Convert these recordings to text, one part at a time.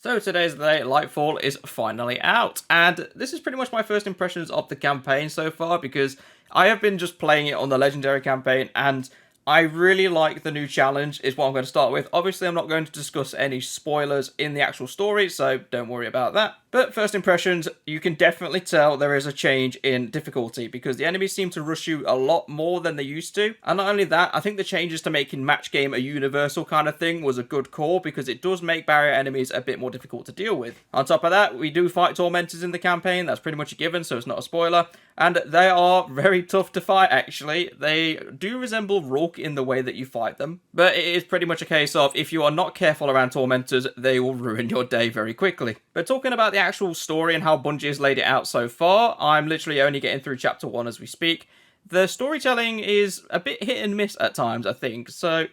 So today's the day, Lightfall is finally out, and this is pretty much my first impressions of the campaign so far, because I have been just playing it on the Legendary campaign, and I really like the new challenge, is what I'm going to start with. Obviously, I'm not going to discuss any spoilers in the actual story, so don't worry about that. But first impressions, you can definitely tell there is a change in difficulty, because the enemies seem to rush you a lot more than they used to. And not only that, I think the changes to making match game a universal kind of thing was a good call, because it does make barrier enemies a bit more difficult to deal with. On top of that, we do fight tormentors in the campaign, that's pretty much a given, so it's not a spoiler. And they are very tough to fight, actually. They do resemble Rook in the way that you fight them, but it is pretty much a case of, if you are not careful around tormentors, they will ruin your day very quickly. But talking about the actual story and how Bungie has laid it out so far, I'm literally only getting through chapter 1 as we speak. The storytelling is a bit hit and miss at times, I think, so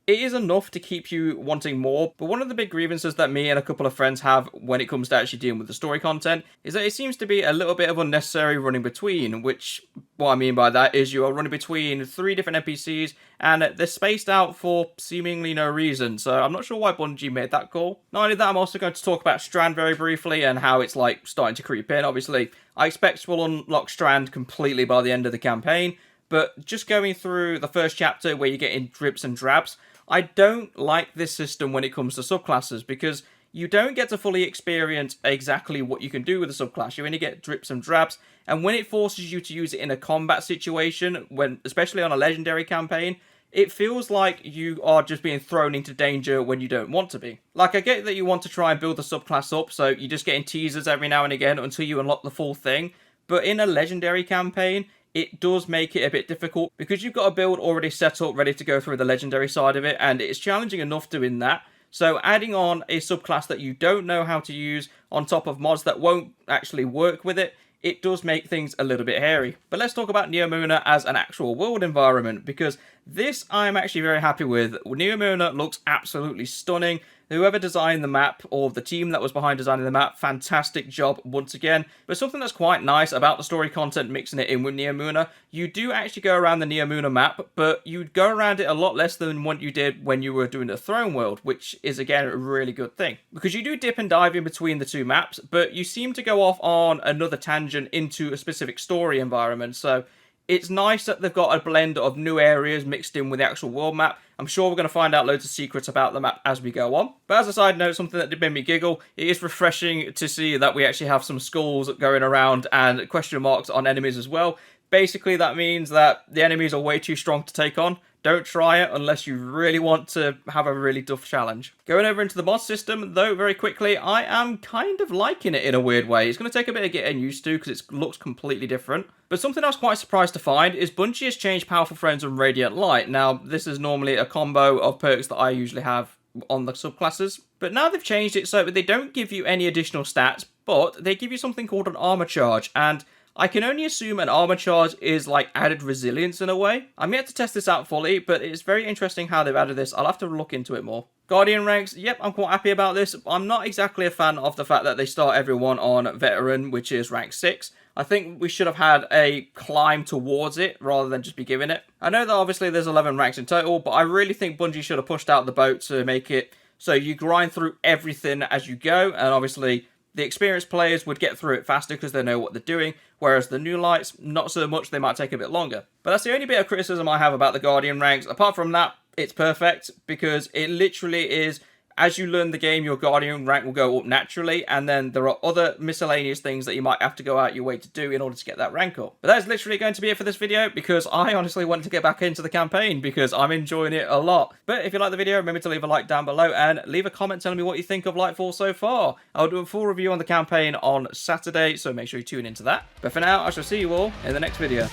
it is enough to keep you wanting more, but one of the big grievances that me and a couple of friends have when it comes to actually dealing with the story content is that it seems to be a little bit of unnecessary running between, which, what I mean by that is you are running between 3 different NPCs and they're spaced out for seemingly no reason, so I'm not sure why Bungie made that call. Not only that, I'm also going to talk about Strand very briefly and how it's like starting to creep in. Obviously, I expect we'll unlock Strand completely by the end of the campaign, but just going through the first chapter where you get in drips and drabs, I don't like this system when it comes to subclasses, because you don't get to fully experience exactly what you can do with a subclass. You only get drips and drabs, and when it forces you to use it in a combat situation, when especially on a legendary campaign, it feels like you are just being thrown into danger when you don't want to be. Like, I get that you want to try and build the subclass up, so you're just getting teasers every now and again until you unlock the full thing, but in a legendary campaign, it does make it a bit difficult because you've got a build already set up, ready to go through the legendary side of it, and it's challenging enough doing that. So adding on a subclass that you don't know how to use on top of mods that won't actually work with it, it does make things a little bit hairy. But let's talk about Neomuna as an actual world environment, because this I'm actually very happy with. Neomuna looks absolutely stunning. Whoever designed the map, or the team that was behind designing the map, fantastic job once again. But something that's quite nice about the story content mixing it in with Neomuna, you do actually go around the Neomuna map, but you go around it a lot less than what you did when you were doing the Throne World, which is again a really good thing. Because you do dip and dive in between the 2 maps, but you seem to go off on another tangent into a specific story environment, so it's nice that they've got a blend of new areas mixed in with the actual world map. I'm sure we're going to find out loads of secrets about the map as we go on. But as a side note, something that did make me giggle, it is refreshing to see that we actually have some skulls going around and question marks on enemies as well. Basically, that means that the enemies are way too strong to take on. Don't try it unless you really want to have a really tough challenge. Going over into the mod system, though, very quickly, I am kind of liking it in a weird way. It's going to take a bit of getting used to because it looks completely different. But something I was quite surprised to find is Bungie has changed Powerful Friends and Radiant Light. Now, this is normally a combo of perks that I usually have on the subclasses. But now they've changed it so they don't give you any additional stats, but they give you something called an armor charge, and I can only assume an armor charge is like added resilience in a way. I'm yet to test this out fully, but it's very interesting how they've added this. I'll have to look into it more. Guardian ranks, yep, I'm quite happy about this. I'm not exactly a fan of the fact that they start everyone on Veteran, which is rank 6. I think we should have had a climb towards it rather than just be given it. I know that obviously there's 11 ranks in total, but I really think Bungie should have pushed out the boat to make it so you grind through everything as you go, and obviously the experienced players would get through it faster because they know what they're doing, whereas the new lights, not so much, they might take a bit longer. But that's the only bit of criticism I have about the Guardian ranks. Apart from that, it's perfect, because it literally is, as you learn the game, your Guardian rank will go up naturally, and then there are other miscellaneous things that you might have to go out your way to do in order to get that rank up. But that is literally going to be it for this video, because I honestly wanted to get back into the campaign because I'm enjoying it a lot. But if you like the video, remember to leave a like down below and leave a comment telling me what you think of Lightfall so far. I'll do a full review on the campaign on Saturday, so make sure you tune into that. But for now, I shall see you all in the next video.